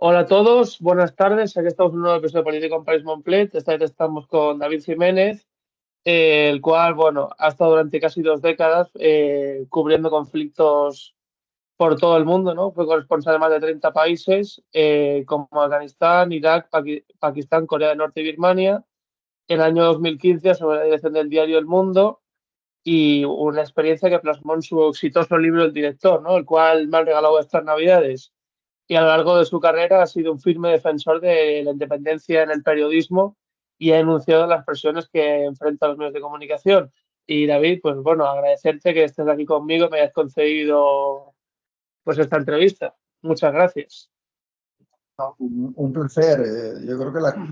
Hola a todos, buenas tardes. Aquí estamos en un nuevo episodio de Política en País Montplet. Esta vez estamos con David Jiménez, el cual, bueno, ha estado durante casi 2 décadas cubriendo conflictos por todo el mundo, ¿no? Fue corresponsal de más de 30 países, como Afganistán, Irak, Pakistán, Corea del Norte y Birmania. En el año 2015 asumió la dirección del diario El Mundo y una experiencia que plasmó en su exitoso libro El Director, ¿no? El cual me han regalado estas Navidades, y a lo largo de su carrera ha sido un firme defensor de la independencia en el periodismo y ha denunciado las presiones que enfrentan los medios de comunicación. Y David, pues bueno, agradecerte que estés aquí conmigo, me hayas concedido pues esta entrevista. Muchas gracias. Un placer. Yo creo que la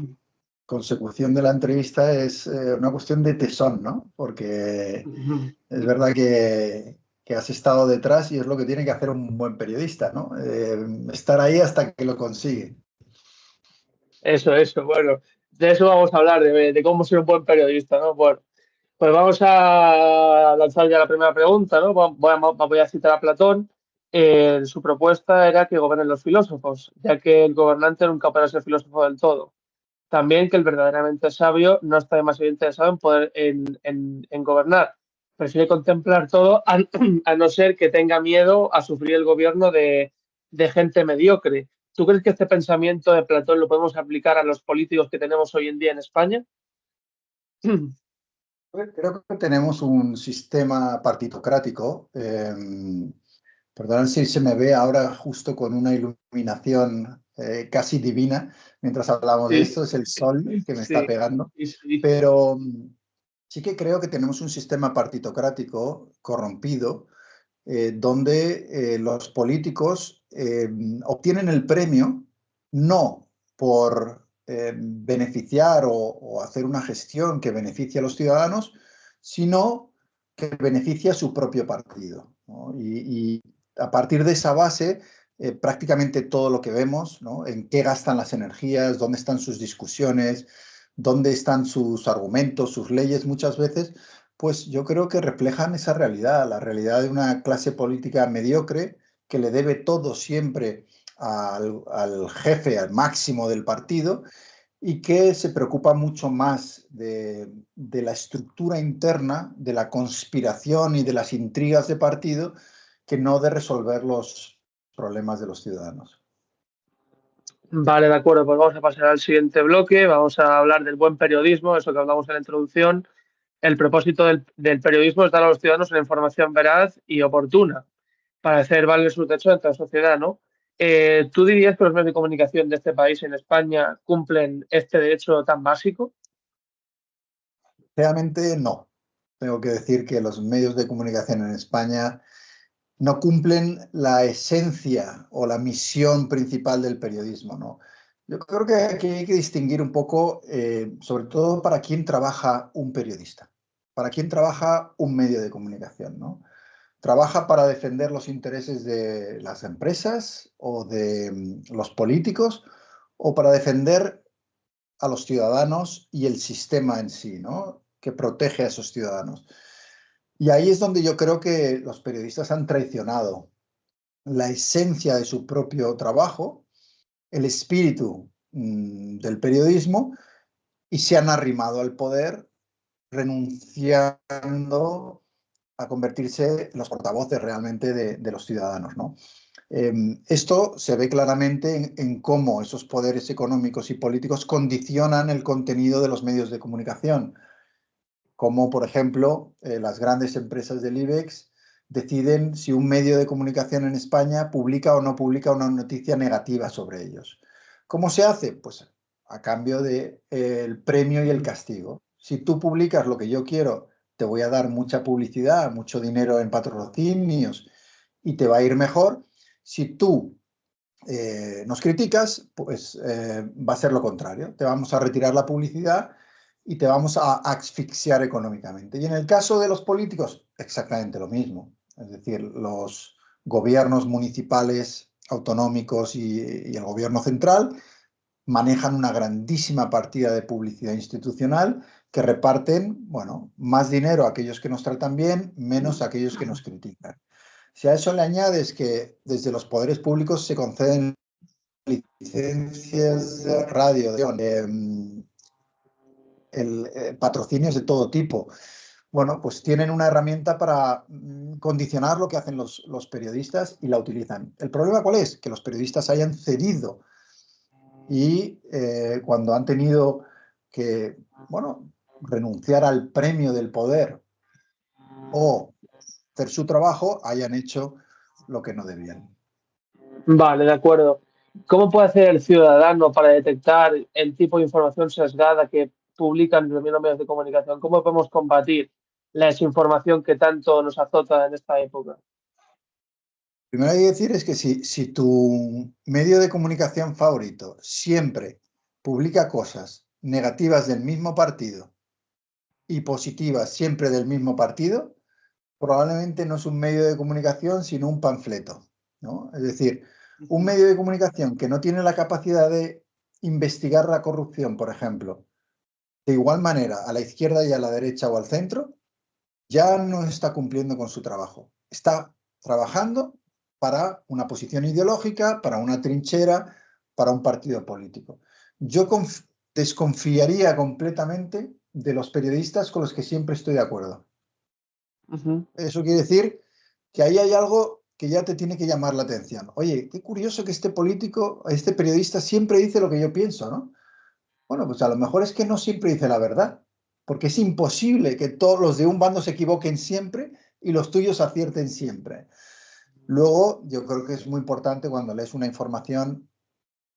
consecución de la entrevista es una cuestión de tesón, ¿no? Porque es verdad que has estado detrás y es lo que tiene que hacer un buen periodista, ¿no? Estar ahí hasta que lo consigue. Eso, bueno, de eso vamos a hablar, de cómo ser un buen periodista, ¿no? Bueno, pues vamos a lanzar ya la primera pregunta, ¿no? Voy a citar a Platón. Su propuesta era que gobiernen los filósofos, ya que el gobernante nunca podrá ser filósofo del todo. También que el verdaderamente sabio no está demasiado interesado en poder en gobernar. Prefiere contemplar todo a no ser que tenga miedo a sufrir el gobierno de gente mediocre. ¿Tú crees que este pensamiento de Platón lo podemos aplicar a los políticos que tenemos hoy en día en España? Creo que tenemos un sistema partitocrático. Perdón si se me ve ahora justo con una iluminación casi divina mientras hablamos de Sí, esto. Es el sol que me está sí, pegando. sí, sí. Pero sí que creo que tenemos un sistema partitocrático corrompido, donde los políticos obtienen el premio no por beneficiar o hacer una gestión que beneficie a los ciudadanos, sino que beneficia a su propio partido, ¿no? Y a partir de esa base, prácticamente todo lo que vemos, ¿no? En qué gastan las energías, dónde están sus discusiones, dónde están sus argumentos, sus leyes, muchas veces pues yo creo que reflejan esa realidad, la realidad de una clase política mediocre que le debe todo siempre al jefe, al máximo del partido, y que se preocupa mucho más de la estructura interna, de la conspiración y de las intrigas de partido, que no de resolver los problemas de los ciudadanos. Vale, de acuerdo, pues vamos a pasar al siguiente bloque. Vamos a hablar del buen periodismo, eso que hablamos en la introducción. El propósito del periodismo es dar a los ciudadanos una información veraz y oportuna para hacer valer sus derechos ante la sociedad, ¿no? ¿Tú dirías que los medios de comunicación de este país, en España, cumplen este derecho tan básico? Realmente no. Tengo que decir que los medios de comunicación en España no cumplen la esencia o la misión principal del periodismo, ¿no? Yo creo que aquí hay que distinguir un poco, sobre todo para quién trabaja un periodista, para quién trabaja un medio de comunicación, ¿no? ¿Trabaja para defender los intereses de las empresas o de los políticos o para defender a los ciudadanos y el sistema en sí, ¿no? Que protege a esos ciudadanos? Y ahí es donde yo creo que los periodistas han traicionado la esencia de su propio trabajo, el espíritu del periodismo, y se han arrimado al poder renunciando a convertirse en los portavoces realmente de los ciudadanos, ¿no? Esto se ve claramente en cómo esos poderes económicos y políticos condicionan el contenido de los medios de comunicación, como por ejemplo las grandes empresas del IBEX deciden si un medio de comunicación en España publica o no publica una noticia negativa sobre ellos. ¿Cómo se hace? Pues a cambio del premio y el castigo. Si tú publicas lo que yo quiero, te voy a dar mucha publicidad, mucho dinero en patrocinios y te va a ir mejor. Si tú nos criticas, pues va a ser lo contrario. Te vamos a retirar la publicidad y te vamos a asfixiar económicamente. Y en el caso de los políticos, exactamente lo mismo. Es decir, los gobiernos municipales, autonómicos y el gobierno central manejan una grandísima partida de publicidad institucional que reparten, bueno, más dinero a aquellos que nos tratan bien, menos a aquellos que nos critican. Si a eso le añades que desde los poderes públicos se conceden licencias de radio, patrocinios de todo tipo. Bueno, pues tienen una herramienta para condicionar lo que hacen los periodistas y la utilizan. ¿El problema cuál es? Que los periodistas hayan cedido y cuando han tenido que, bueno, renunciar al premio del poder o hacer su trabajo, hayan hecho lo que no debían. Vale, de acuerdo. ¿Cómo puede hacer el ciudadano para detectar el tipo de información sesgada que publican los mismos medios de comunicación? ¿Cómo podemos combatir la desinformación que tanto nos azota en esta época? Primero hay que decir es que si tu medio de comunicación favorito siempre publica cosas negativas del mismo partido y positivas siempre del mismo partido, probablemente no es un medio de comunicación, sino un panfleto, ¿no? Es decir, un medio de comunicación que no tiene la capacidad de investigar la corrupción, por ejemplo, de igual manera a la izquierda y a la derecha o al centro, ya no está cumpliendo con su trabajo. Está trabajando para una posición ideológica, para una trinchera, para un partido político. Yo desconfiaría completamente de los periodistas con los que siempre estoy de acuerdo. Eso quiere decir que ahí hay algo que ya te tiene que llamar la atención. Oye, qué curioso que este político, este periodista siempre dice lo que yo pienso, ¿no? Bueno, pues a lo mejor es que no siempre dice la verdad, porque es imposible que todos los de un bando se equivoquen siempre y los tuyos acierten siempre. Luego, yo creo que es muy importante cuando lees una información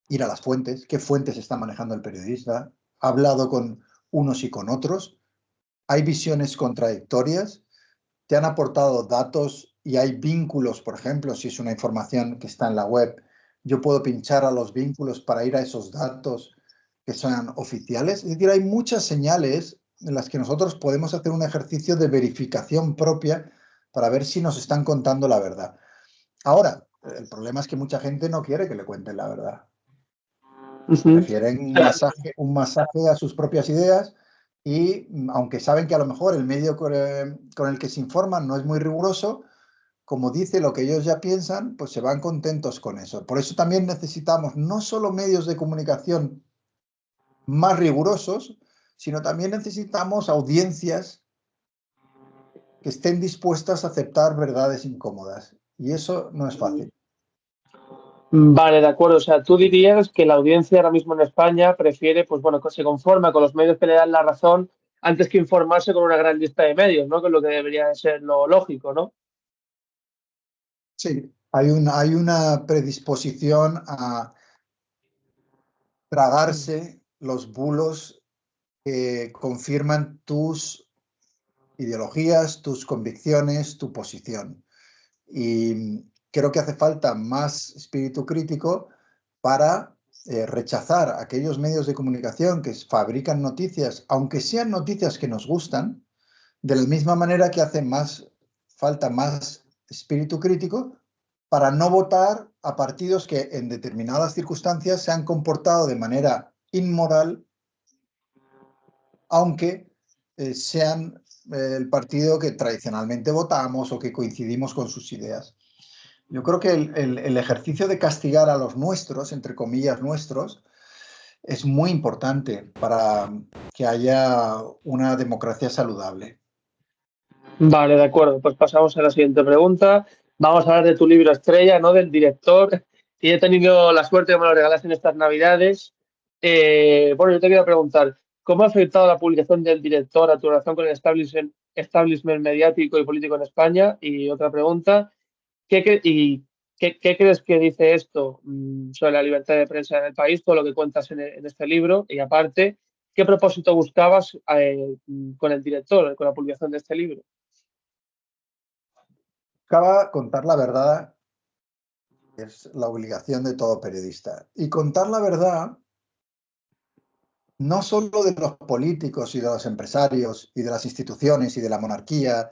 ir a las fuentes, qué fuentes está manejando el periodista, ha hablado con unos y con otros, hay visiones contradictorias, te han aportado datos y hay vínculos, por ejemplo, si es una información que está en la web, yo puedo pinchar a los vínculos para ir a esos datos que sean oficiales. Es decir, hay muchas señales en las que nosotros podemos hacer un ejercicio de verificación propia para ver si nos están contando la verdad. Ahora, el problema es que mucha gente no quiere que le cuenten la verdad. Prefieren un masaje a sus propias ideas y aunque saben que a lo mejor el medio con el que se informan no es muy riguroso, como dice lo que ellos ya piensan, pues se van contentos con eso. Por eso también necesitamos no solo medios de comunicación más rigurosos, sino también necesitamos audiencias que estén dispuestas a aceptar verdades incómodas. Y eso no es fácil. Vale, de acuerdo. O sea, tú dirías que la audiencia ahora mismo en España prefiere, pues bueno, que se conforma con los medios que le dan la razón antes que informarse con una gran lista de medios, ¿no? Que es lo que debería de ser lo lógico, ¿no? Sí, hay una predisposición a tragarse los bulos que confirman tus ideologías, tus convicciones, tu posición. Y creo que hace falta más espíritu crítico para rechazar aquellos medios de comunicación que fabrican noticias, aunque sean noticias que nos gustan, de la misma manera que hace falta más espíritu crítico para no votar a partidos que en determinadas circunstancias se han comportado de manera inmoral, aunque sean el partido que tradicionalmente votamos o que coincidimos con sus ideas. Yo creo que el ejercicio de castigar a los nuestros, entre comillas nuestros, es muy importante para que haya una democracia saludable. Vale, de acuerdo. Pues pasamos a la siguiente pregunta. Vamos a hablar de tu libro estrella, ¿no? Del director. Y he tenido la suerte de que me lo regalas en estas Navidades. Bueno, yo te quiero preguntar, ¿cómo ha afectado la publicación del director a tu relación con el establishment mediático y político en España? Y otra pregunta, ¿qué crees que dice esto sobre la libertad de prensa en el país, todo lo que cuentas en este libro? Y aparte, ¿qué propósito buscabas con el director, con la publicación de este libro? Buscaba contar la verdad, es la obligación de todo periodista. Y contar la verdad no solo de los políticos y de los empresarios y de las instituciones y de la monarquía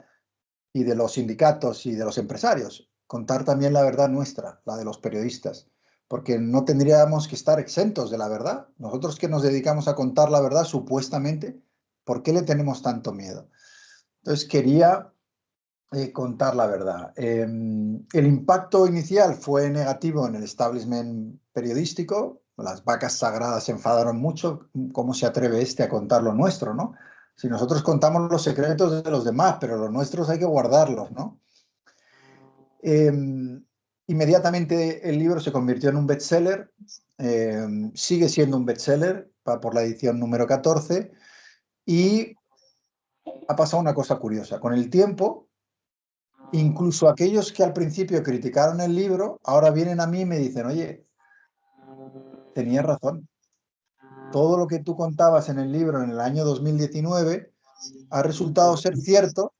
y de los sindicatos y de los empresarios, contar también la verdad nuestra, la de los periodistas, porque no tendríamos que estar exentos de la verdad. Nosotros que nos dedicamos a contar la verdad supuestamente, ¿por qué le tenemos tanto miedo? Entonces quería contar la verdad. El impacto inicial fue negativo en el establishment periodístico. Las vacas sagradas se enfadaron mucho. ¿Cómo se atreve este a contar lo nuestro, no? Si nosotros contamos los secretos de los demás, pero los nuestros hay que guardarlos, ¿no? Inmediatamente el libro se convirtió en un bestseller. Sigue siendo un bestseller, va por la edición número 14. Y ha pasado una cosa curiosa. Con el tiempo, incluso aquellos que al principio criticaron el libro, ahora vienen a mí y me dicen, oye, tenías razón. Todo lo que tú contabas en el libro en el año 2019 ha resultado ser cierto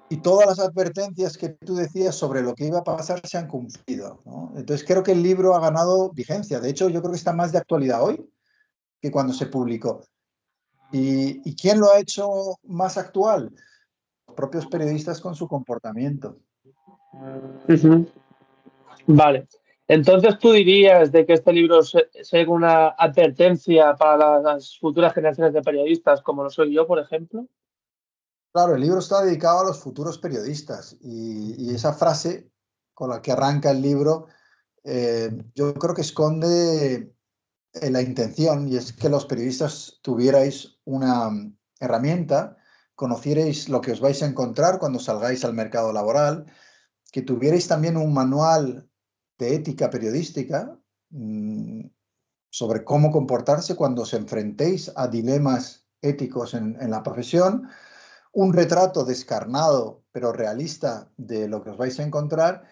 y todas las advertencias que tú decías sobre lo que iba a pasar se han cumplido, ¿no? Entonces creo que el libro ha ganado vigencia. De hecho, yo creo que está más de actualidad hoy que cuando se publicó. ¿Y quién lo ha hecho más actual? Los propios periodistas con su comportamiento. Vale. Entonces, ¿tú dirías de que este libro sea una advertencia para las futuras generaciones de periodistas, como lo soy yo, por ejemplo? Claro, el libro está dedicado a los futuros periodistas y esa frase con la que arranca el libro, yo creo que esconde la intención, y es que los periodistas tuvierais una herramienta, conocierais lo que os vais a encontrar cuando salgáis al mercado laboral, que tuvierais también un manual de ética periodística sobre cómo comportarse cuando os enfrentéis a dilemas éticos en la profesión, un retrato descarnado pero realista de lo que os vais a encontrar,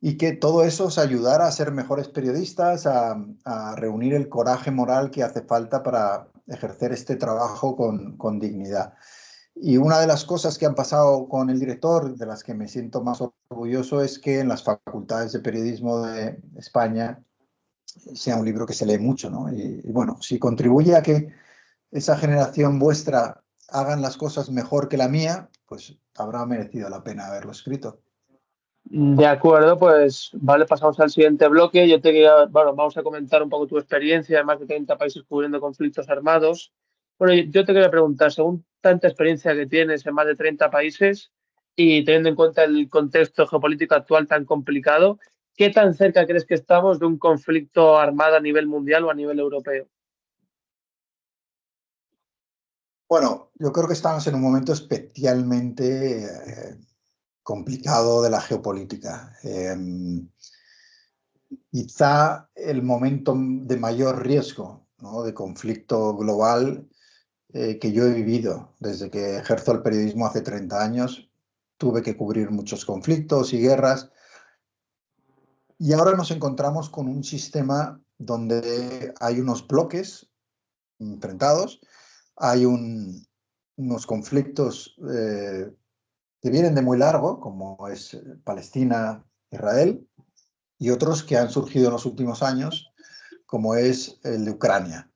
y que todo eso os ayudará a ser mejores periodistas, a reunir el coraje moral que hace falta para ejercer este trabajo con dignidad. Y una de las cosas que han pasado con el director, de las que me siento más orgulloso, es que en las facultades de periodismo de España sea un libro que se lee mucho, ¿no? Y bueno, si contribuye a que esa generación vuestra hagan las cosas mejor que la mía, pues habrá merecido la pena haberlo escrito. De acuerdo, pues vale, pasamos al siguiente bloque. Yo te quería, bueno, vamos a comentar un poco tu experiencia, de más de 30 países cubriendo conflictos armados. Bueno, yo te quería preguntar, según tanta experiencia que tienes en más de 30 países y teniendo en cuenta el contexto geopolítico actual tan complicado, ¿qué tan cerca crees que estamos de un conflicto armado a nivel mundial o a nivel europeo? Bueno, yo creo que estamos en un momento especialmente complicado de la geopolítica. Quizá el momento de mayor riesgo, ¿no?, de conflicto global que yo he vivido desde que ejerzo el periodismo hace 30 años. Tuve que cubrir muchos conflictos y guerras, y ahora nos encontramos con un sistema donde hay unos bloques enfrentados, hay unos conflictos que vienen de muy largo, como es Palestina, Israel, y otros que han surgido en los últimos años, como es el de Ucrania.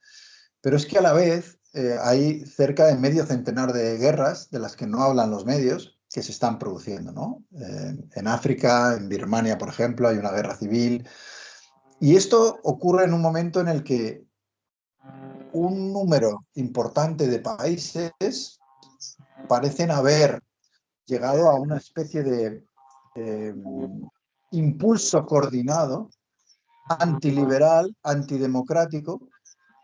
Pero es que a la vez hay cerca de medio centenar de guerras de las que no hablan los medios que se están produciendo, ¿no? En África, en Birmania, por ejemplo, hay una guerra civil. Y esto ocurre en un momento en el que un número importante de países parecen haber llegado a una especie de eh, impulso coordinado, antiliberal, antidemocrático,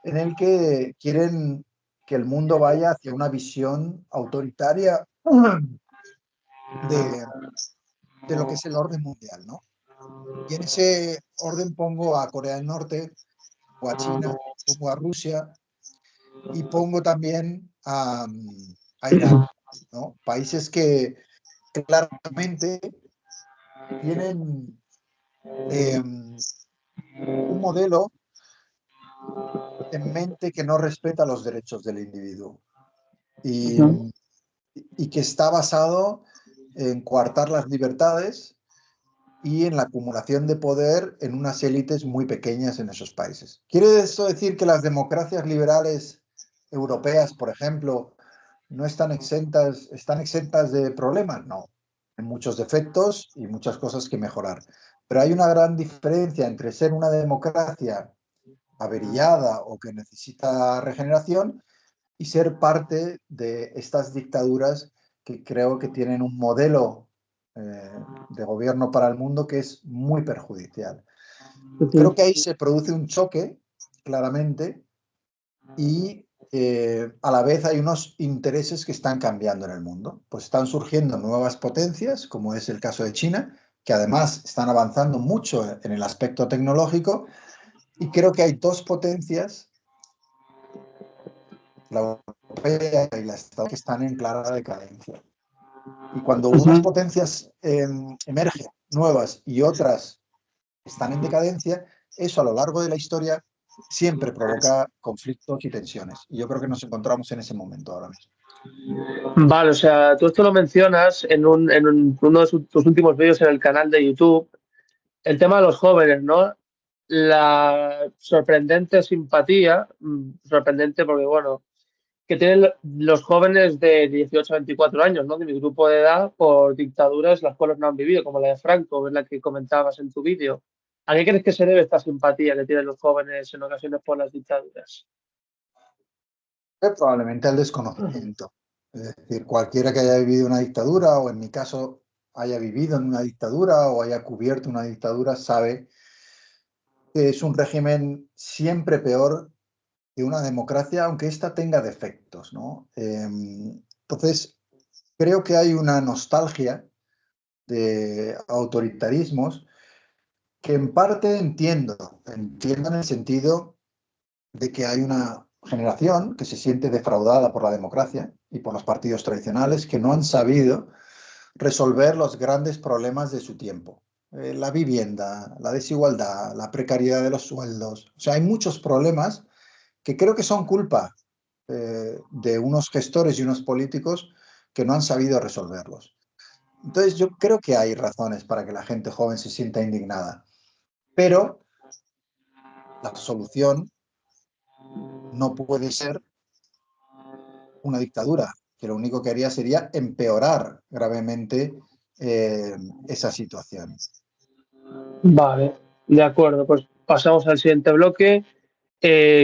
en el que quieren que el mundo vaya hacia una visión autoritaria de, de lo que es el orden mundial, ¿no? Y en ese orden pongo a Corea del Norte, o a China, pongo a Rusia y pongo también a Irán, ¿no? Países que claramente tienen un modelo en mente que no respeta los derechos del individuo y, y que está basado en coartar las libertades y en la acumulación de poder en unas élites muy pequeñas en esos países. ¿Quiere esto decir que las democracias liberales europeas, por ejemplo, no están exentas de problemas? No, hay muchos defectos y muchas cosas que mejorar. Pero hay una gran diferencia entre ser una democracia averillada o que necesita regeneración y ser parte de estas dictaduras que creo que tienen un modelo de gobierno para el mundo que es muy perjudicial. Creo que ahí se produce un choque, claramente, y a la vez hay unos intereses que están cambiando en el mundo. Pues están surgiendo nuevas potencias, como es el caso de China, que además están avanzando mucho en el aspecto tecnológico, y creo que hay dos potencias, la europea y la estadounidense, que están en clara decadencia. Y cuando unas potencias emergen nuevas y otras están en decadencia, eso a lo largo de la historia siempre provoca conflictos y tensiones. Y yo creo que nos encontramos en ese momento ahora mismo. Vale, o sea, tú esto lo mencionas en uno de tus últimos vídeos en el canal de YouTube, el tema de los jóvenes, ¿no? La sorprendente simpatía, sorprendente porque, bueno, que tienen los jóvenes de 18 a 24 años, ¿no? De mi grupo de edad, por dictaduras las cuales no han vivido, como la de Franco, es la que comentabas en tu vídeo. ¿A qué crees que se debe esta simpatía que tienen los jóvenes en ocasiones por las dictaduras? Probablemente al desconocimiento. Es decir, cualquiera que haya vivido una dictadura, o en mi caso haya vivido en una dictadura o haya cubierto una dictadura, sabe que es un régimen siempre peor que una democracia, aunque ésta tenga defectos, ¿no? Entonces, creo que hay una nostalgia de autoritarismos que en parte entiendo en el sentido de que hay una generación que se siente defraudada por la democracia y por los partidos tradicionales que no han sabido resolver los grandes problemas de su tiempo. La vivienda, la desigualdad, la precariedad de los sueldos. O sea, hay muchos problemas que creo que son culpa de unos gestores y unos políticos que no han sabido resolverlos. Entonces, yo creo que hay razones para que la gente joven se sienta indignada, pero la solución no puede ser una dictadura, que lo único que haría sería empeorar gravemente esa situación. Vale, de acuerdo. Pues pasamos al siguiente bloque.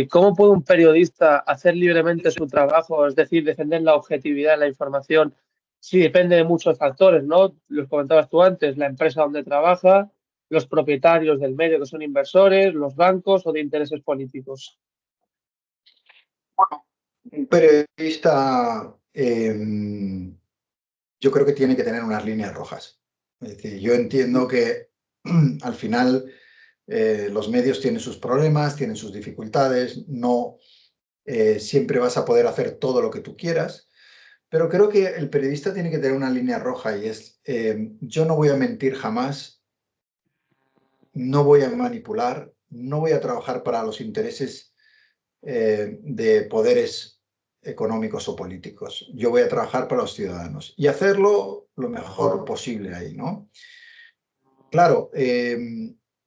¿Cómo puede un periodista hacer libremente su trabajo, es decir, defender la objetividad de la información, si depende de muchos factores, ¿no? Los comentabas tú antes, la empresa donde trabaja, los propietarios del medio que son inversores, los bancos o de intereses políticos. Un periodista, yo creo que tiene que tener unas líneas rojas. Es decir, yo entiendo que al final los medios tienen sus problemas, tienen sus dificultades, no siempre vas a poder hacer todo lo que tú quieras, pero creo que el periodista tiene que tener una línea roja, y es, yo no voy a mentir jamás, no voy a manipular, no voy a trabajar para los intereses de poderes económicos o políticos. Yo voy a trabajar para los ciudadanos y hacerlo lo mejor posible ahí, ¿no? Claro,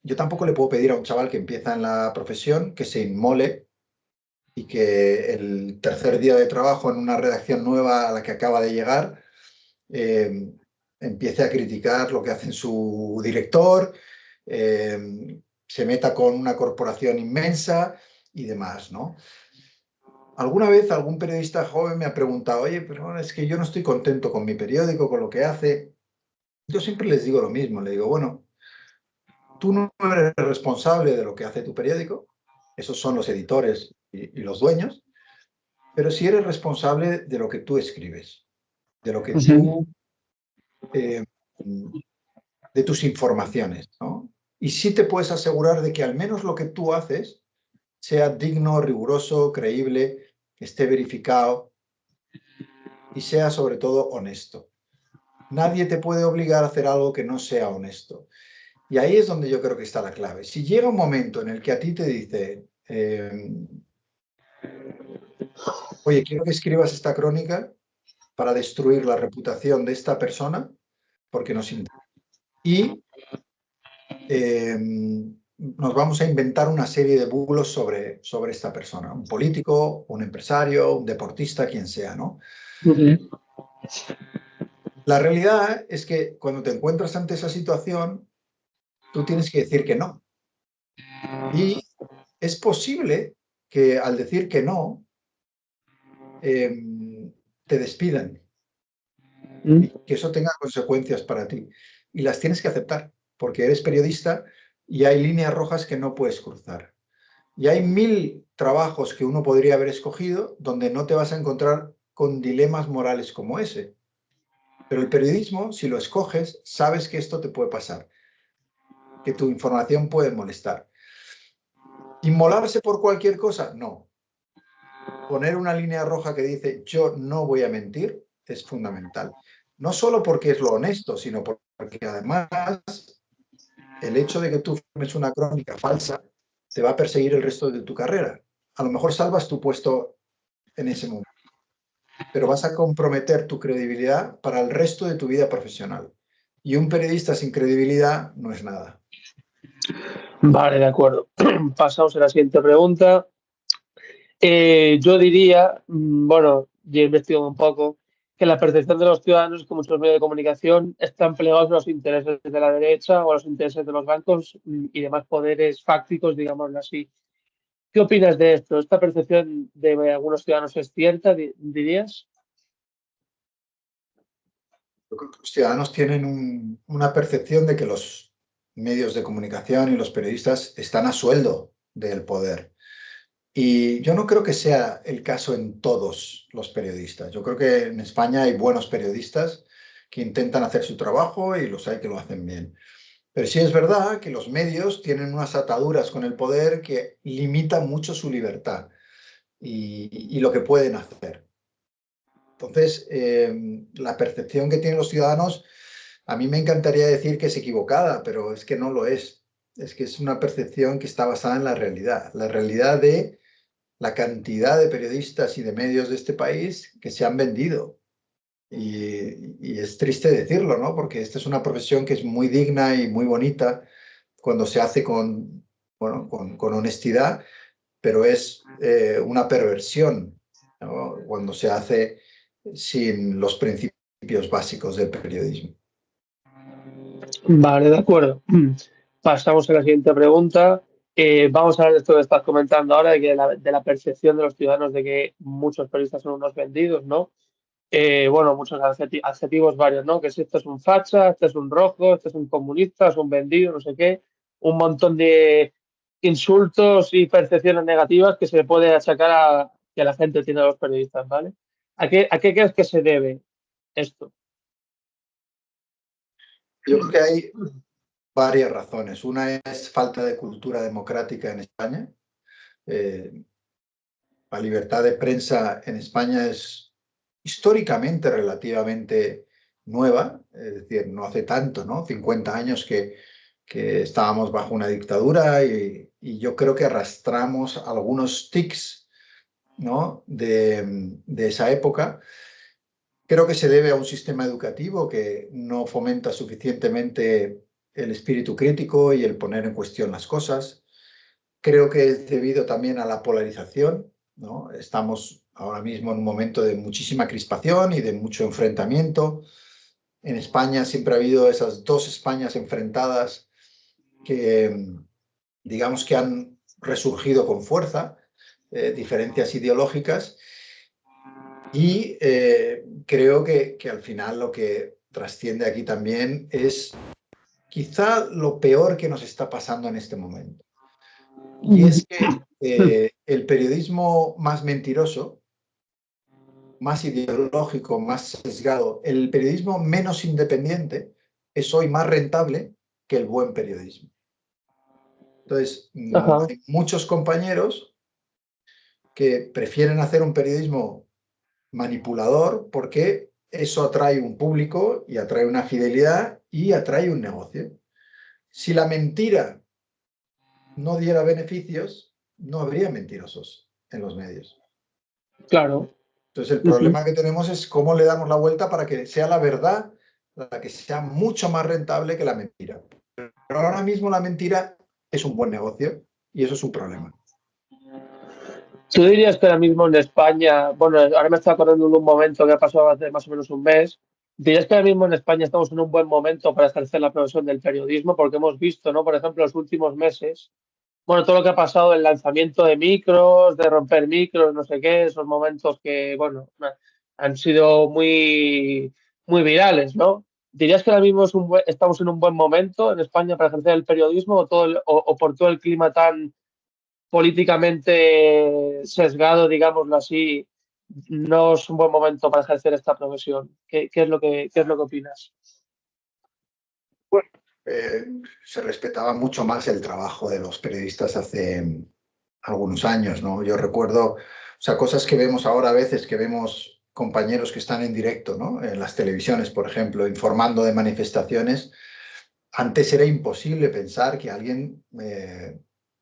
yo tampoco le puedo pedir a un chaval que empieza en la profesión que se inmole y que el tercer día de trabajo en una redacción nueva a la que acaba de llegar empiece a criticar lo que hace su director, se meta con una corporación inmensa y demás, ¿no? Alguna vez algún periodista joven me ha preguntado, oye, pero es que yo no estoy contento con mi periódico, con lo que hace. Yo siempre les digo lo mismo, le digo, bueno, tú no eres responsable de lo que hace tu periódico, esos son los editores y los dueños, pero sí eres responsable de lo que tú escribes, de lo que tú, de tus informaciones, ¿no? Y sí te puedes asegurar de que al menos lo que tú haces sea digno, riguroso, creíble, esté verificado y sea sobre todo honesto. Nadie te puede obligar a hacer algo que no sea honesto. Y ahí es donde yo creo que está la clave. Si llega un momento en el que a ti te dice, oye, quiero que escribas esta crónica para destruir la reputación de esta persona, porque nos interesa. Y nos vamos a inventar una serie de bulos sobre esta persona, un político, un empresario, un deportista, quien sea, ¿no? La realidad es que cuando te encuentras ante esa situación, tú tienes que decir que no. Y es posible que al decir que no, te despidan. y que eso tenga consecuencias para ti. Y las tienes que aceptar, porque eres periodista y hay líneas rojas que no puedes cruzar. Y hay 1000 trabajos que uno podría haber escogido donde no te vas a encontrar con dilemas morales como ese. Pero el periodismo, si lo escoges, sabes que esto te puede pasar, que tu información puede molestar. ¿Inmolarse por cualquier cosa? No. Poner una línea roja que dice yo no voy a mentir es fundamental. No solo porque es lo honesto, sino porque además el hecho de que tú firmes una crónica falsa te va a perseguir el resto de tu carrera. A lo mejor salvas tu puesto en ese momento, pero vas a comprometer tu credibilidad para el resto de tu vida profesional. Y un periodista sin credibilidad no es nada. Vale, de acuerdo. Pasamos a la siguiente pregunta. Yo diría, bueno, yo he investigado un poco, que la percepción de los ciudadanos es que muchos medios de comunicación están plegados a los intereses de la derecha o a los intereses de los bancos y demás poderes fácticos, digámoslo así. ¿Qué opinas de esto? ¿Esta percepción de algunos ciudadanos es cierta, dirías? Yo creo que los ciudadanos tienen una percepción de que los medios de comunicación y los periodistas están a sueldo del poder. Y yo no creo que sea el caso en todos los periodistas. Yo creo que en España hay buenos periodistas que intentan hacer su trabajo y los hay que lo hacen bien. Pero sí es verdad que los medios tienen unas ataduras con el poder que limitan mucho su libertad y lo que pueden hacer. Entonces, la percepción que tienen los ciudadanos, a mí me encantaría decir que es equivocada, pero es que no lo es. Es que es una percepción que está basada en la realidad de la cantidad de periodistas y de medios de este país que se han vendido. Y es triste decirlo, ¿no? Porque esta es una profesión que es muy digna y muy bonita cuando se hace con, bueno, con honestidad, pero es una perversión, ¿no? Cuando se hace sin los principios básicos del periodismo. Vale, de acuerdo. Pasamos a la siguiente pregunta. Vamos a ver esto que estás comentando ahora, de la percepción de los ciudadanos de que muchos periodistas son unos vendidos, ¿no? Bueno, muchos adjetivos varios, ¿no? Que si esto es un facha, este es un rojo, este es un comunista, es un vendido, no sé qué. Un montón de insultos y percepciones negativas que se le puede achacar a que la gente tiene a los periodistas, ¿vale? A qué crees que se debe esto? Yo creo que hay varias razones. Una es falta de cultura democrática en España. La libertad de prensa en España es históricamente relativamente nueva, es decir, no hace tanto, ¿no? 50 años que estábamos bajo una dictadura y yo creo que arrastramos algunos tics, ¿no? de esa época. Creo que se debe a un sistema educativo que no fomenta suficientemente el espíritu crítico y el poner en cuestión las cosas. Creo que es debido también a la polarización, ¿no? Estamos ahora mismo en un momento de muchísima crispación y de mucho enfrentamiento. En España siempre ha habido esas dos Españas enfrentadas que, digamos, que han resurgido con fuerza, diferencias ideológicas, y creo que al final lo que trasciende aquí también es quizá lo peor que nos está pasando en este momento. Y es que el periodismo más mentiroso, más ideológico, más sesgado, el periodismo menos independiente es hoy más rentable que el buen periodismo. Entonces, Ajá. hay muchos compañeros que prefieren hacer un periodismo manipulador porque eso atrae un público y atrae una fidelidad y atrae un negocio. Si la mentira no diera beneficios, no habría mentirosos en los medios. Claro. Entonces, el Ujú. problema que tenemos es cómo le damos la vuelta para que sea la verdad la que sea mucho más rentable que la mentira. Pero ahora mismo la mentira es un buen negocio y eso es un problema. ¿Tú dirías que ahora mismo en España, bueno, ahora me estoy acordando de un momento que ha pasado hace más o menos un mes, dirías que ahora mismo en España estamos en un buen momento para ejercer la profesión del periodismo? Porque hemos visto, ¿no? Por ejemplo, los últimos meses, bueno, todo lo que ha pasado, el lanzamiento de micros, de romper micros, no sé qué, esos momentos que, bueno, han sido muy muy virales, ¿no? ¿Dirías que ahora mismo estamos en un buen momento en España para ejercer el periodismo o por todo el clima tan políticamente sesgado, digámoslo así, no es un buen momento para ejercer esta profesión? ¿Qué es qué es lo que opinas? Bueno, se respetaba mucho más el trabajo de los periodistas hace algunos años, ¿no? Yo recuerdo, o sea, cosas que vemos ahora a veces, que vemos compañeros que están en directo, ¿no? En las televisiones, por ejemplo, informando de manifestaciones. Antes era imposible pensar que alguien,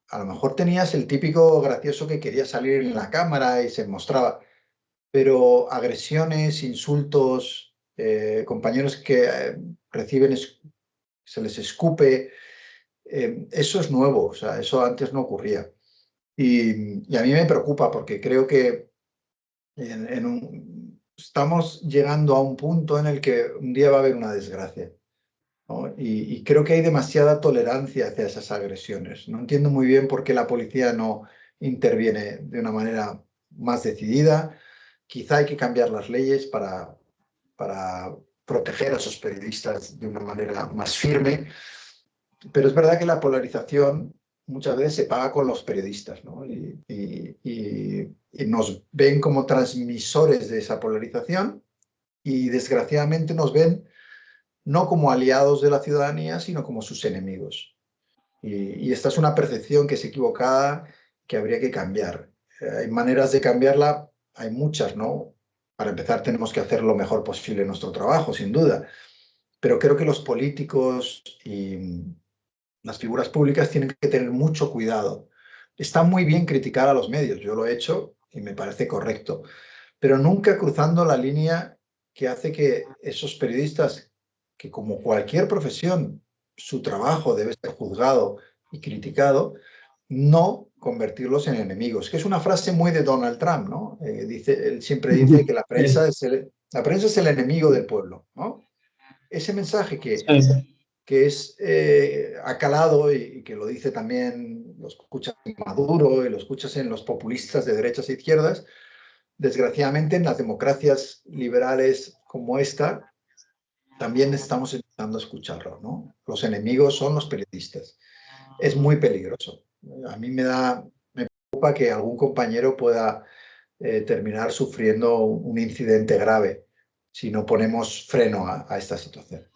a lo mejor tenías el típico gracioso que quería salir en la cámara y se mostraba, pero agresiones, insultos, compañeros que reciben, se les escupe, eso es nuevo, o sea, eso antes no ocurría. Y a mí me preocupa porque creo que estamos llegando a un punto en el que un día va a haber una desgracia, ¿no? Y creo que hay demasiada tolerancia hacia esas agresiones. No entiendo muy bien por qué la policía no interviene de una manera más decidida. Quizá hay que cambiar las leyes para proteger a esos periodistas de una manera más firme, pero es verdad que la polarización muchas veces se paga con los periodistas, ¿no? Y nos ven como transmisores de esa polarización y desgraciadamente nos ven no como aliados de la ciudadanía, sino como sus enemigos. Y esta es una percepción que es equivocada, que habría que cambiar. Hay maneras de cambiarla, hay muchas, ¿no? Para empezar, tenemos que hacer lo mejor posible nuestro trabajo, sin duda. Pero creo que los políticos y las figuras públicas tienen que tener mucho cuidado. Está muy bien criticar a los medios, yo lo he hecho y me parece correcto, pero nunca cruzando la línea que hace que esos periodistas, que como cualquier profesión, su trabajo debe ser juzgado y criticado, no convertirlos en enemigos, que es una frase muy de Donald Trump, ¿no? Él siempre dice que la prensa es el enemigo del pueblo, ¿no? Ese mensaje Sí. que es acalado y que lo dice también, lo escuchas en Maduro y lo escuchas en los populistas de derechas e izquierdas, desgraciadamente en las democracias liberales como esta, también estamos empezando a escucharlo, ¿no? Los enemigos son los periodistas. Es muy peligroso. A mí me preocupa que algún compañero pueda terminar sufriendo un incidente grave si no ponemos freno a esta situación.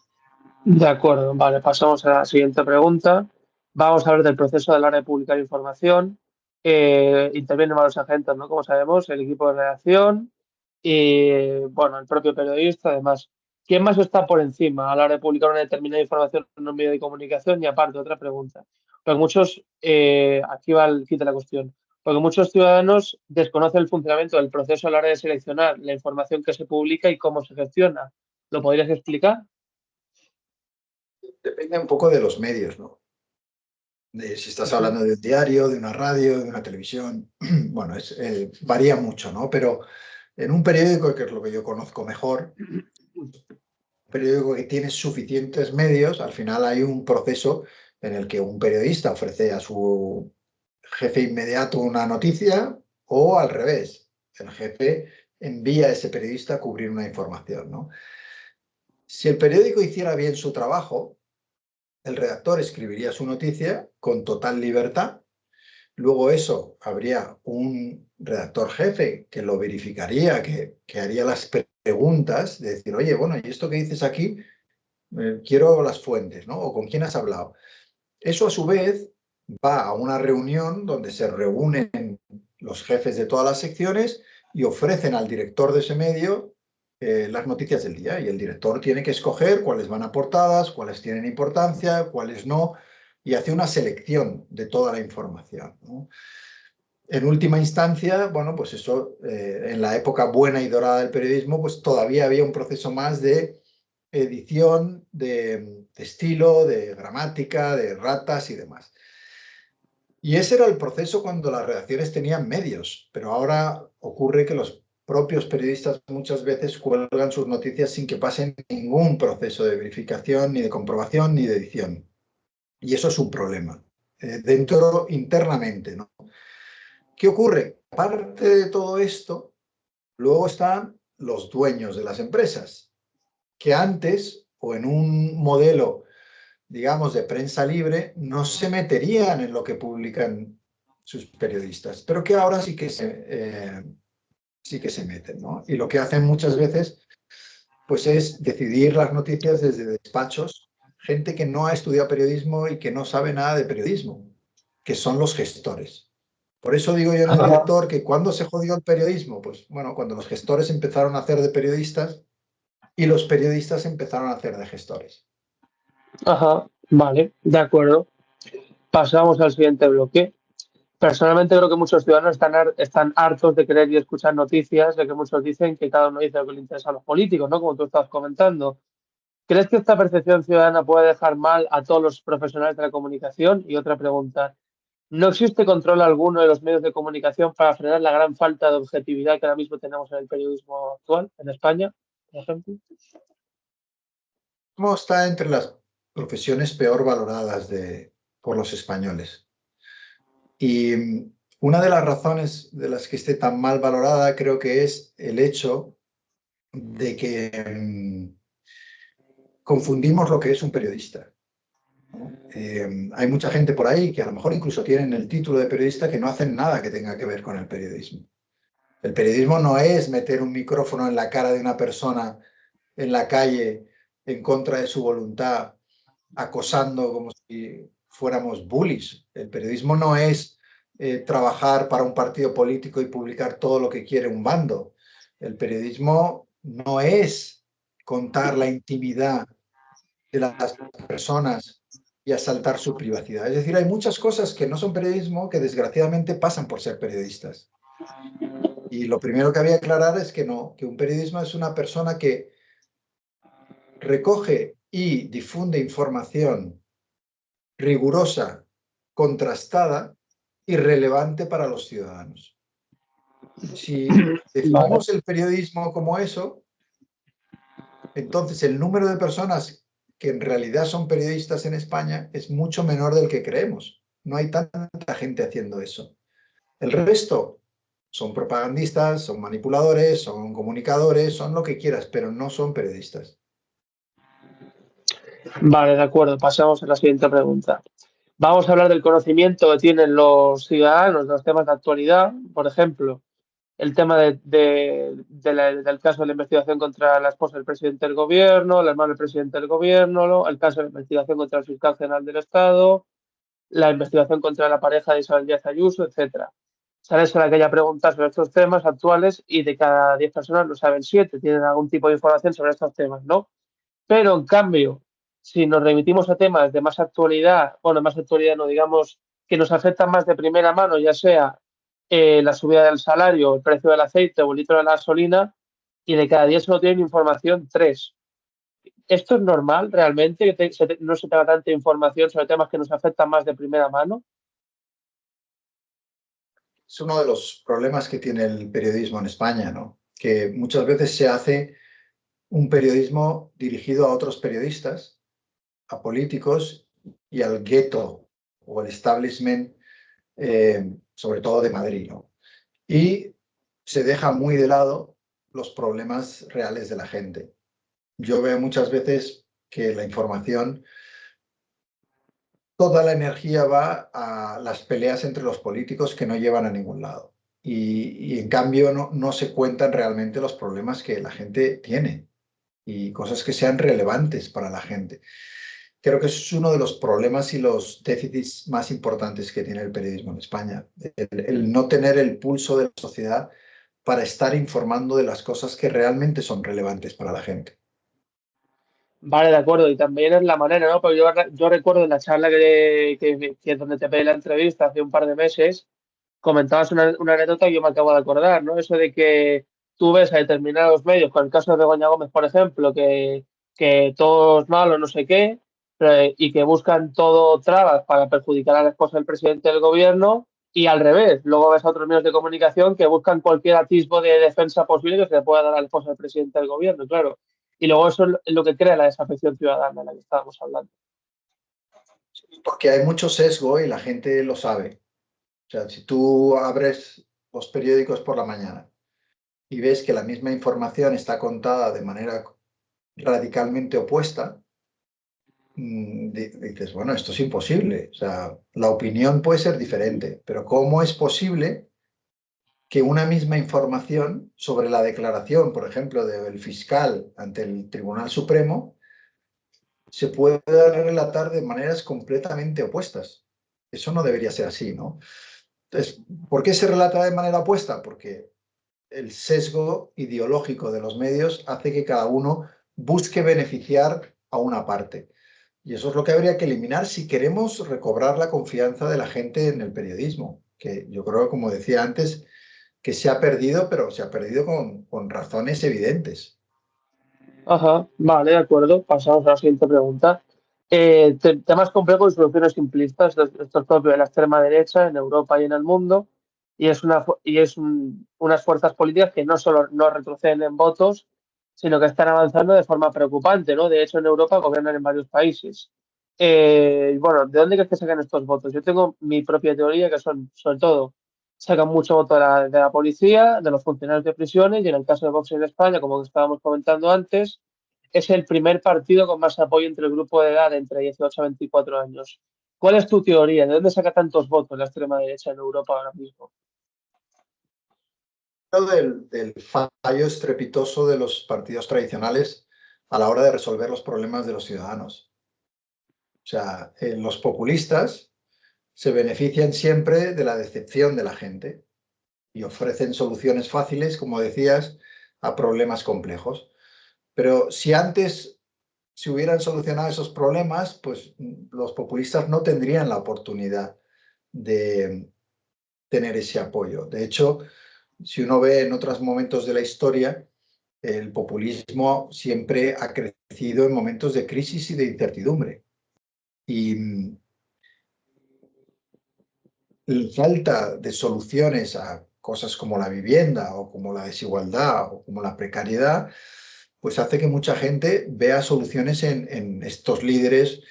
De acuerdo, vale, pasamos a la siguiente pregunta. Vamos a hablar del proceso de la hora de publicar información. Intervienen varios agentes, ¿no? Como sabemos, el equipo de redacción y, bueno, el propio periodista, además. ¿Quién más está por encima a la hora de publicar una determinada información en un medio de comunicación? Y aparte, otra pregunta. Porque muchos, aquí va el kit de la cuestión, porque muchos ciudadanos desconocen el funcionamiento del proceso a la hora de seleccionar la información que se publica y cómo se gestiona. ¿Lo podrías explicar? Depende un poco de los medios, ¿no? Si estás hablando de un diario, de una radio, de una televisión, bueno, varía mucho, ¿no? Pero en un periódico, que es lo que yo conozco mejor, un periódico que tiene suficientes medios, al final hay un proceso en el que un periodista ofrece a su jefe inmediato una noticia o al revés, el jefe envía a ese periodista a cubrir una información, ¿no? Si el periódico hiciera bien su trabajo, el redactor escribiría su noticia con total libertad. Luego eso, habría un redactor jefe que lo verificaría, que haría las preguntas, de decir, oye, bueno, ¿y esto que dices aquí? Quiero las fuentes, ¿no? O con quién has hablado. Eso a su vez va a una reunión donde se reúnen los jefes de todas las secciones y ofrecen al director de ese medio las noticias del día. Y el director tiene que escoger cuáles van a portadas, cuáles tienen importancia, cuáles no, y hace una selección de toda la información, ¿no? En última instancia, bueno, pues eso, en la época buena y dorada del periodismo, pues todavía había un proceso más de edición, de estilo, de gramática, de ratas y demás. Y ese era el proceso cuando las redacciones tenían medios, pero ahora ocurre que los propios periodistas muchas veces cuelgan sus noticias sin que pasen ningún proceso de verificación, ni de comprobación, ni de edición. Y eso es un problema, internamente, ¿no? ¿Qué ocurre? Aparte de todo esto, luego están los dueños de las empresas. que antes, o en un modelo, digamos, de prensa libre, no se meterían en lo que publican sus periodistas, pero que ahora sí que se meten, ¿no? Y lo que hacen muchas veces pues es decidir las noticias desde despachos, gente que no ha estudiado periodismo y que no sabe nada de periodismo, que son los gestores. Por eso digo yo en el lector que ¿cuándo se jodió el periodismo? Pues bueno, cuando los gestores empezaron a hacer de periodistas y los periodistas empezaron a hacer de gestores. Ajá, vale, de acuerdo. Pasamos al siguiente bloque. Personalmente creo que muchos ciudadanos están hartos de querer y escuchar noticias, de que muchos dicen que cada uno dice lo que le interesa a los políticos, ¿no? Como tú estabas comentando. ¿Crees que esta percepción ciudadana puede dejar mal a todos los profesionales de la comunicación? Y otra pregunta, ¿no existe control alguno de los medios de comunicación para frenar la gran falta de objetividad que ahora mismo tenemos en el periodismo actual, en España, por ejemplo? ¿Cómo está entre las profesiones peor valoradas por los españoles? Y una de las razones de las que esté tan mal valorada creo que es el hecho de que confundimos lo que es un periodista, ¿no? Hay mucha gente por ahí que a lo mejor incluso tienen el título de periodista que no hacen nada que tenga que ver con el periodismo. El periodismo no es meter un micrófono en la cara de una persona en la calle en contra de su voluntad, acosando como si fuéramos bullies. El periodismo no es trabajar para un partido político y publicar todo lo que quiere un bando. El periodismo no es contar la intimidad de las personas y asaltar su privacidad. Es decir, hay muchas cosas que no son periodismo que desgraciadamente pasan por ser periodistas. Y lo primero que había que aclarar es que no, que un periodismo es una persona que recoge y difunde información rigurosa, contrastada y relevante para los ciudadanos. Si Vale. definimos el periodismo como eso, entonces el número de personas que en realidad son periodistas en España es mucho menor del que creemos. No hay tanta gente haciendo eso. El resto son propagandistas, son manipuladores, son comunicadores, son lo que quieras, pero no son periodistas. Vale, de acuerdo. Pasamos a la siguiente pregunta. Vamos a hablar del conocimiento que tienen los ciudadanos de los temas de actualidad. Por ejemplo, el tema del caso de la investigación contra la esposa del presidente del gobierno, la hermana del presidente del gobierno, el caso de la investigación contra el fiscal general del Estado, la investigación contra la pareja de Isabel Díaz Ayuso, etcétera. Sales a aquella pregunta sobre estos temas actuales y de cada 10 personas lo saben 7, tienen algún tipo de información sobre estos temas, ¿no? Pero en cambio, si nos remitimos a temas de más actualidad, bueno, más actualidad no, digamos, que nos afectan más de primera mano, ya sea la subida del salario, el precio del aceite o el litro de la gasolina, y de cada 10 solo tienen información 3. ¿Esto es normal realmente, que no se tenga tanta información sobre temas que nos afectan más de primera mano? Es uno de los problemas que tiene el periodismo en España, ¿no? Que muchas veces se hace un periodismo dirigido a otros periodistas, a políticos y al gueto o al establishment, sobre todo de Madrid, ¿no? Y se deja muy de lado los problemas reales de la gente. Yo veo muchas veces que la información, toda la energía va a las peleas entre los políticos que no llevan a ningún lado. Y en cambio no se cuentan realmente los problemas que la gente tiene y cosas que sean relevantes para la gente. Creo que es uno de los problemas y los déficits más importantes que tiene el periodismo en España. El no tener el pulso de la sociedad para estar informando de las cosas que realmente son relevantes para la gente. Vale, de acuerdo. Y también es la manera, ¿no? Porque yo recuerdo en la charla que donde te pedí la entrevista hace un par de meses, comentabas una anécdota que yo me acabo de acordar, ¿no? Eso de que tú ves a determinados medios, con el caso de Begoña Gómez, por ejemplo, que todo es malo, no sé qué, y que buscan todo trabas para perjudicar a la esposa del presidente del gobierno, y al revés. Luego ves a otros medios de comunicación que buscan cualquier atisbo de defensa posible que se le pueda dar a la esposa del presidente del gobierno, claro. Y luego eso es lo que crea la desafección ciudadana de la que estábamos hablando. Porque hay mucho sesgo y la gente lo sabe. O sea, si tú abres los periódicos por la mañana y ves que la misma información está contada de manera radicalmente opuesta, dices, bueno, esto es imposible. O sea, la opinión puede ser diferente, pero ¿cómo es posible que una misma información sobre la declaración, por ejemplo, del fiscal ante el Tribunal Supremo, se pueda relatar de maneras completamente opuestas? Eso no debería ser así, ¿no? Entonces, ¿por qué se relata de manera opuesta? Porque el sesgo ideológico de los medios hace que cada uno busque beneficiar a una parte. Y eso es lo que habría que eliminar si queremos recobrar la confianza de la gente en el periodismo, que yo creo, como decía antes, que se ha perdido, pero se ha perdido con razones evidentes. Ajá, vale, de acuerdo. Pasamos a la siguiente pregunta. Temas complejos y soluciones simplistas. Esto es propio de la extrema derecha en Europa y en el mundo. Y es, unas fuerzas políticas que no solo no retroceden en votos, sino que están avanzando de forma preocupante, ¿no? De hecho, en Europa gobiernan en varios países. Bueno, ¿de dónde crees que sacan estos votos? Yo tengo mi propia teoría, que son, sobre todo, sacan mucho voto de la policía, de los funcionarios de prisiones, y en el caso de Vox en España, como estábamos comentando antes, es el primer partido con más apoyo entre el grupo de edad de entre 18 a 24 años. ¿Cuál es tu teoría? ¿De dónde saca tantos votos la extrema derecha en Europa ahora mismo? Del fallo estrepitoso de los partidos tradicionales a la hora de resolver los problemas de los ciudadanos. O sea, los populistas se benefician siempre de la decepción de la gente y ofrecen soluciones fáciles, como decías, a problemas complejos. Pero si antes se hubieran solucionado esos problemas, pues los populistas no tendrían la oportunidad de tener ese apoyo. De hecho, si uno ve en otros momentos de la historia, el populismo siempre ha crecido en momentos de crisis y de incertidumbre. Y la falta de soluciones a cosas como la vivienda o como la desigualdad o como la precariedad, pues hace que mucha gente vea soluciones en estos líderes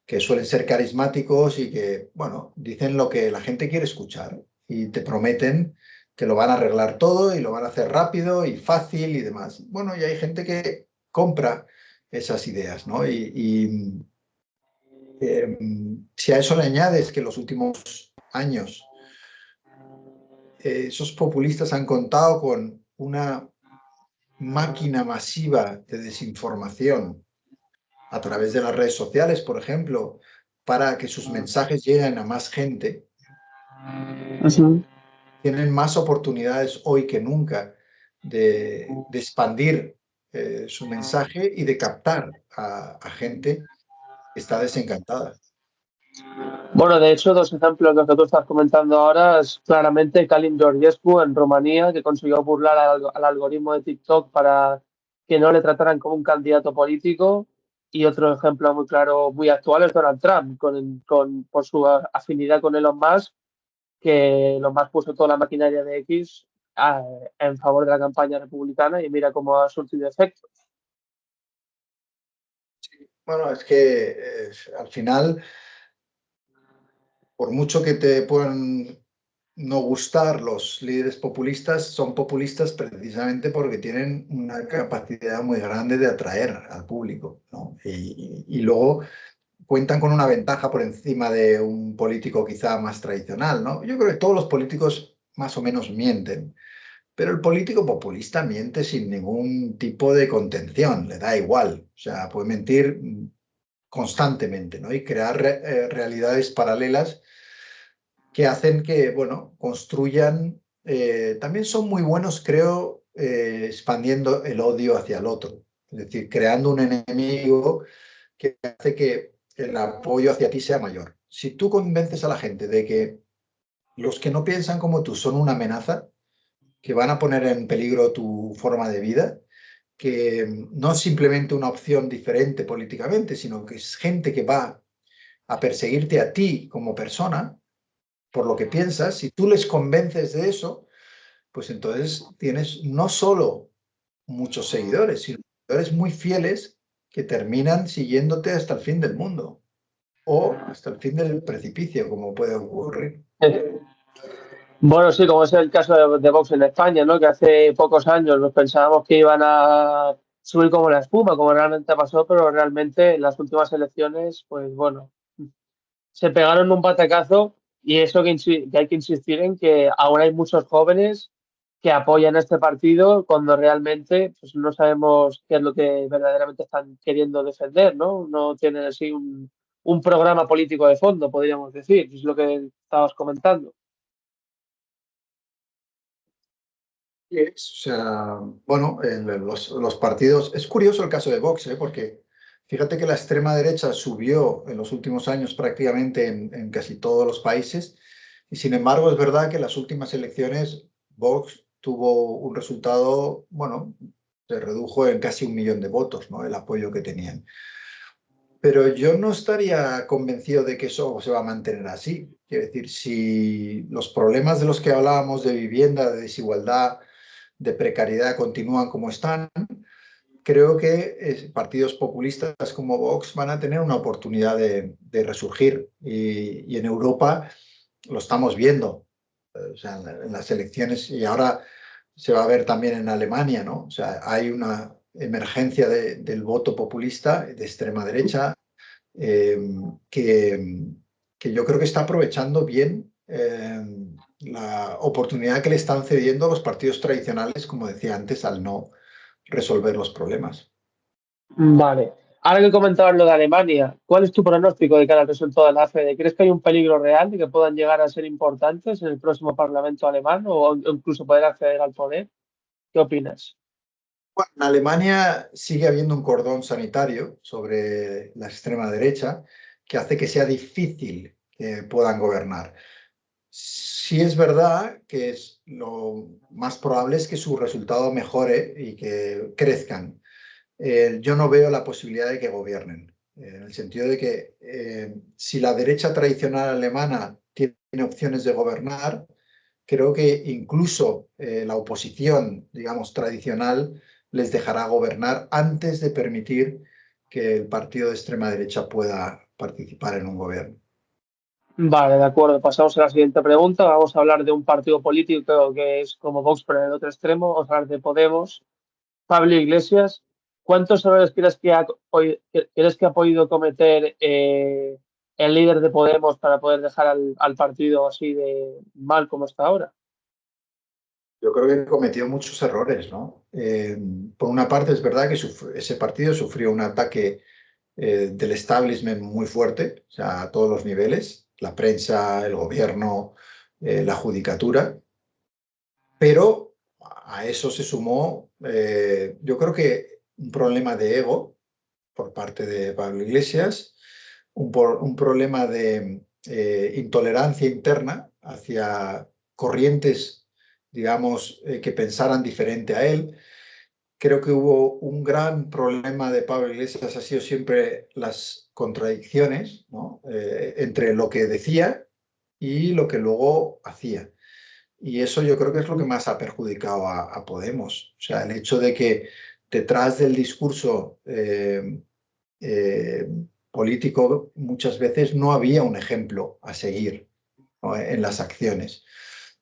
que suelen ser carismáticos y que, bueno, dicen lo que la gente quiere escuchar y te prometen que lo van a arreglar todo y lo van a hacer rápido y fácil y demás. Bueno, y hay gente que compra esas ideas, ¿no? Si a eso le añades que los últimos años esos populistas han contado con una máquina masiva de desinformación a través de las redes sociales, por ejemplo, para que sus mensajes lleguen a más gente, Ujú. tienen más oportunidades hoy que nunca de expandir su mensaje y de captar a gente que está desencantada. Bueno, de hecho, dos ejemplos de lo que tú estás comentando ahora es claramente Calin Georgescu en Rumanía, que consiguió burlar al algoritmo de TikTok para que no le trataran como un candidato político. Y otro ejemplo muy claro, muy actual, es Donald Trump, por su afinidad con Elon Musk, que Elon Musk puso toda la maquinaria de X en favor de la campaña republicana y mira cómo ha surtido efecto. Bueno, es que al final, por mucho que te puedan no gustar los líderes populistas, son populistas precisamente porque tienen una capacidad muy grande de atraer al público, ¿no? Y luego cuentan con una ventaja por encima de un político quizá más tradicional, ¿no? Yo creo que todos los políticos más o menos mienten, pero el político populista miente sin ningún tipo de contención, le da igual, o sea, puede mentir constantemente, ¿no? Y crear realidades paralelas que hacen que, bueno, construyan, también son muy buenos, creo, expandiendo el odio hacia el otro, es decir, creando un enemigo que hace que el apoyo hacia ti sea mayor. Si tú convences a la gente de que los que no piensan como tú son una amenaza, que van a poner en peligro tu forma de vida, que no es simplemente una opción diferente políticamente, sino que es gente que va a perseguirte a ti como persona, por lo que piensas, si tú les convences de eso, pues entonces tienes no solo muchos seguidores, sino seguidores muy fieles que terminan siguiéndote hasta el fin del mundo o hasta el fin del precipicio, como puede ocurrir. Bueno, sí, como es el caso de Vox en España, ¿no? Que hace pocos años nos pensábamos que iban a subir como la espuma, como realmente pasó, pero realmente en las últimas elecciones, pues bueno, se pegaron un batacazo y eso que hay que insistir en que ahora hay muchos jóvenes que apoyan a este partido cuando realmente pues, no sabemos qué es lo que verdaderamente están queriendo defender, ¿no? No tienen así un programa político de fondo, podríamos decir, es lo que estabas comentando. O sea, bueno, los partidos. Es curioso el caso de Vox, porque fíjate que la extrema derecha subió en los últimos años prácticamente en casi todos los países, y sin embargo es verdad que en las últimas elecciones Vox tuvo un resultado, bueno, se redujo en casi 1 millón de votos, ¿no? El apoyo que tenían. Pero yo no estaría convencido de que eso se va a mantener así. Quiero decir, si los problemas de los que hablábamos de vivienda, de desigualdad, de precariedad continúan como están, creo que partidos populistas como Vox van a tener una oportunidad de resurgir. Y en Europa lo estamos viendo. O sea, en las elecciones, y ahora se va a ver también en Alemania, ¿no? O sea, hay una emergencia del voto populista de extrema derecha, eh, que, que yo creo que está aprovechando bien la oportunidad que le están cediendo los partidos tradicionales, como decía antes, al no resolver los problemas. Vale. Ahora que comentabas lo de Alemania, ¿cuál es tu pronóstico de cara al resultado de la AfD? ¿Crees que hay un peligro real de que puedan llegar a ser importantes en el próximo Parlamento alemán o incluso poder acceder al poder? ¿Qué opinas? Bueno, en Alemania sigue habiendo un cordón sanitario sobre la extrema derecha que hace que sea difícil que puedan gobernar. Sí es verdad que lo más probable es que su resultado mejore y que crezcan. Yo no veo la posibilidad de que gobiernen, en el sentido de que si la derecha tradicional alemana tiene opciones de gobernar, creo que incluso la oposición, digamos, tradicional les dejará gobernar antes de permitir que el partido de extrema derecha pueda participar en un gobierno. Vale, de acuerdo. Pasamos a la siguiente pregunta. Vamos a hablar de un partido político que es como Vox, pero en el otro extremo. Vamos a hablar de Podemos. Pablo Iglesias, ¿cuántos errores crees que ha podido cometer el líder de Podemos para poder dejar al partido así de mal como está ahora? Yo creo que cometió muchos errores, ¿no? Por una parte, es verdad que ese partido sufrió un ataque del establishment muy fuerte, o sea, a todos los niveles, la prensa, el gobierno, la judicatura, pero a eso se sumó, yo creo que un problema de ego por parte de Pablo Iglesias, un problema de intolerancia interna hacia corrientes, digamos, que pensaran diferente a él. Creo que hubo un gran problema de Pablo Iglesias, ha sido siempre las contradicciones, ¿no? Entre lo que decía y lo que luego hacía. Y eso yo creo que es lo que más ha perjudicado a Podemos. O sea, el hecho de que detrás del discurso eh, político muchas veces no había un ejemplo a seguir, ¿no? En las acciones.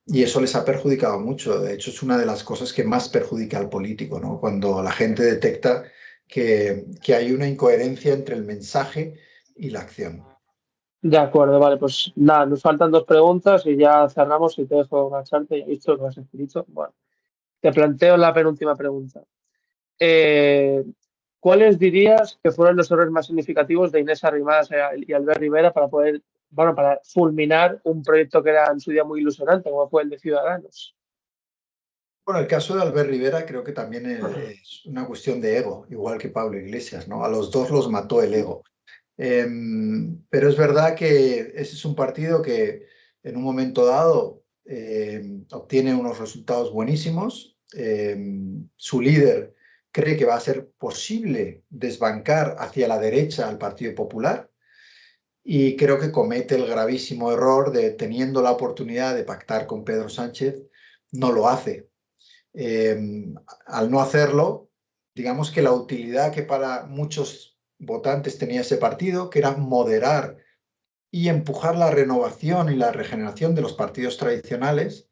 Y eso les ha perjudicado mucho. De hecho, es una de las cosas que más perjudica al político, ¿no? Cuando la gente detecta que hay una incoherencia entre el mensaje y la acción. De acuerdo, vale, pues nada, nos faltan dos preguntas y ya cerramos y te dejo marcharte. Ya he visto que has escrito. Bueno, te planteo la penúltima pregunta. Eh, ¿Cuáles dirías que fueron los errores más significativos de Inés Arrimadas y Albert Rivera para poder, bueno, para fulminar un proyecto que era en su día muy ilusionante, como fue el de Ciudadanos? Bueno, el caso de Albert Rivera creo que también es una cuestión de ego, igual que Pablo Iglesias, ¿no? A los dos los mató el ego. Pero es verdad que ese es un partido que en un momento dado obtiene unos resultados buenísimos. Su líder cree que va a ser posible desbancar hacia la derecha al Partido Popular y creo que comete el gravísimo error de, teniendo la oportunidad de pactar con Pedro Sánchez, no lo hace. Al no hacerlo, digamos que la utilidad que para muchos votantes tenía ese partido, que era moderar y empujar la renovación y la regeneración de los partidos tradicionales,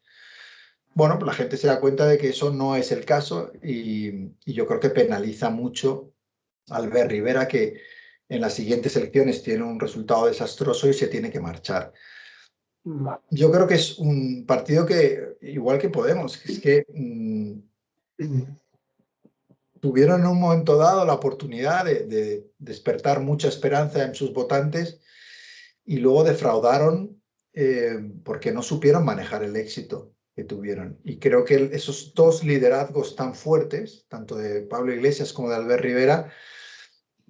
Bueno, pues la gente se da cuenta de que eso no es el caso y yo creo que penaliza mucho a Albert Rivera, que en las siguientes elecciones tiene un resultado desastroso y se tiene que marchar. Vale. Yo creo que es un partido que, igual que Podemos, es que tuvieron en un momento dado la oportunidad de despertar mucha esperanza en sus votantes y luego defraudaron porque no supieron manejar el éxito que tuvieron. Y creo que esos dos liderazgos tan fuertes, tanto de Pablo Iglesias como de Albert Rivera,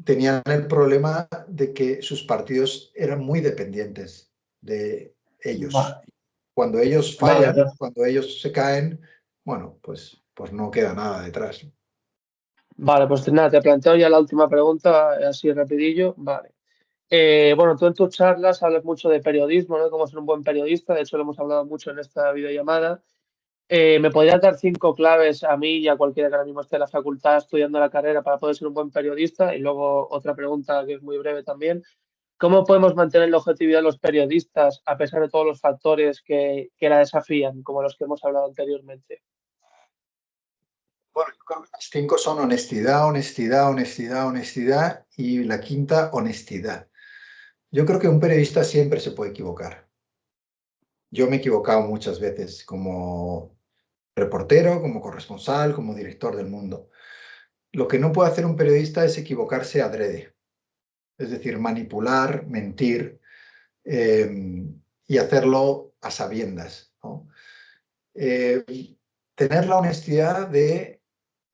tenían el problema de que sus partidos eran muy dependientes de ellos. Vale, Cuando ellos vale, fallan, cuando ellos se caen, bueno, pues no queda nada detrás. vale, pues nada, te planteo ya la última pregunta, así rapidillo. Vale. Bueno, tú en tus charlas hablas mucho de periodismo, ¿no? Cómo ser un buen periodista, de hecho lo hemos hablado mucho en esta videollamada. ¿Me podrías dar 5 claves a mí y a cualquiera que ahora mismo esté en la facultad estudiando la carrera para poder ser un buen periodista? Y luego otra pregunta que es muy breve también. ¿Cómo podemos mantener la objetividad de los periodistas a pesar de todos los factores que la desafían, como los que hemos hablado anteriormente? Bueno, yo creo que las 5 son honestidad, honestidad, honestidad, honestidad y la quinta, honestidad. Yo creo que un periodista siempre se puede equivocar. Yo me he equivocado muchas veces como reportero, como corresponsal, como director del Mundo. Lo que no puede hacer un periodista es equivocarse adrede, es decir, manipular, mentir y hacerlo a sabiendas, ¿no? Eh, Tener la honestidad de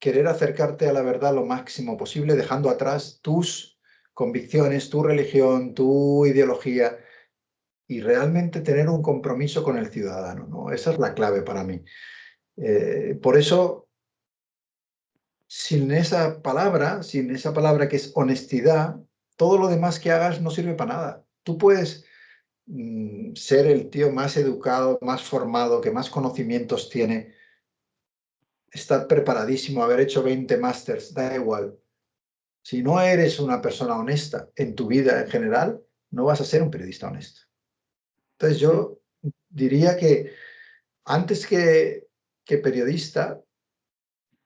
querer acercarte a la verdad lo máximo posible, dejando atrás tus convicciones, tu religión, tu ideología y realmente tener un compromiso con el ciudadano, ¿no? Esa es la clave para mí. Por eso, sin esa palabra que es honestidad, todo lo demás que hagas no sirve para nada. Tú puedes ser el tío más educado, más formado, que más conocimientos tiene, estar preparadísimo, haber hecho 20 másters, da igual. Si no eres una persona honesta en tu vida en general, no vas a ser un periodista honesto. Entonces yo diría que antes que periodista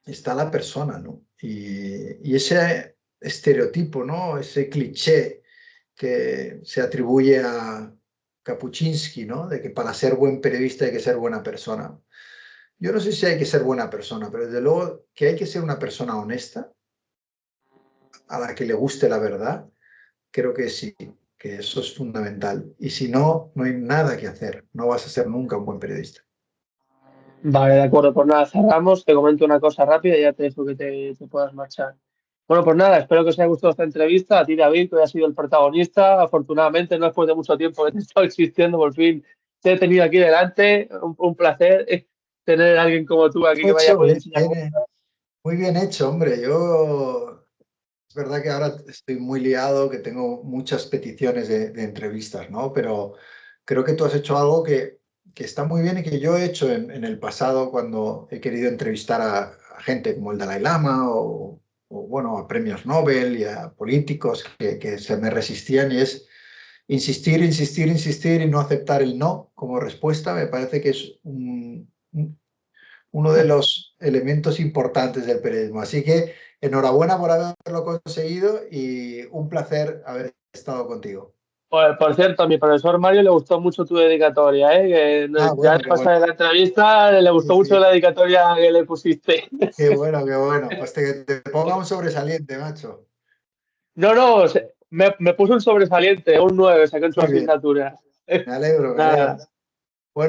está la persona, ¿no? Y ese estereotipo, ¿no? Ese cliché que se atribuye a Kapuczynski, ¿no? De que para ser buen periodista hay que ser buena persona. Yo no sé si hay que ser buena persona, pero desde luego que hay que ser una persona honesta, a la que le guste la verdad, creo que sí, que eso es fundamental. Y si no, no hay nada que hacer. No vas a ser nunca un buen periodista. Vale, de acuerdo, pues nada, cerramos. Te comento una cosa rápida y ya te dejo que te puedas marchar. Bueno, pues nada, espero que os haya gustado esta entrevista. A ti, David, que hoy has sido el protagonista. Afortunadamente, no después de mucho tiempo que te he estado existiendo, por fin te he tenido aquí delante. Un placer tener a alguien como tú aquí que vaya a Hecho, poder enseñar. muy bien hecho, hombre. Yo, es verdad que ahora estoy muy liado, que tengo muchas peticiones de entrevistas, ¿no? Pero creo que tú has hecho algo que está muy bien y que yo he hecho en el pasado cuando he querido entrevistar a gente como el Dalai Lama o, bueno, a premios Nobel y a políticos que se me resistían y es insistir, insistir, insistir y no aceptar el no como respuesta. Me parece que es uno de los elementos importantes del periodismo. Así que enhorabuena por haberlo conseguido y un placer haber estado contigo. Por cierto, a mi profesor Mario le gustó mucho tu dedicatoria, ¿eh? Ah, Ya bueno, qué después bueno. de la entrevista le Sí, gustó mucho sí. la dedicatoria que le pusiste. Qué bueno, qué bueno. Pues te ponga un sobresaliente, macho. No, no, me puso un sobresaliente, un 9 saqué en su Muy bien. asignatura. Me alegro, me Nada, alegro.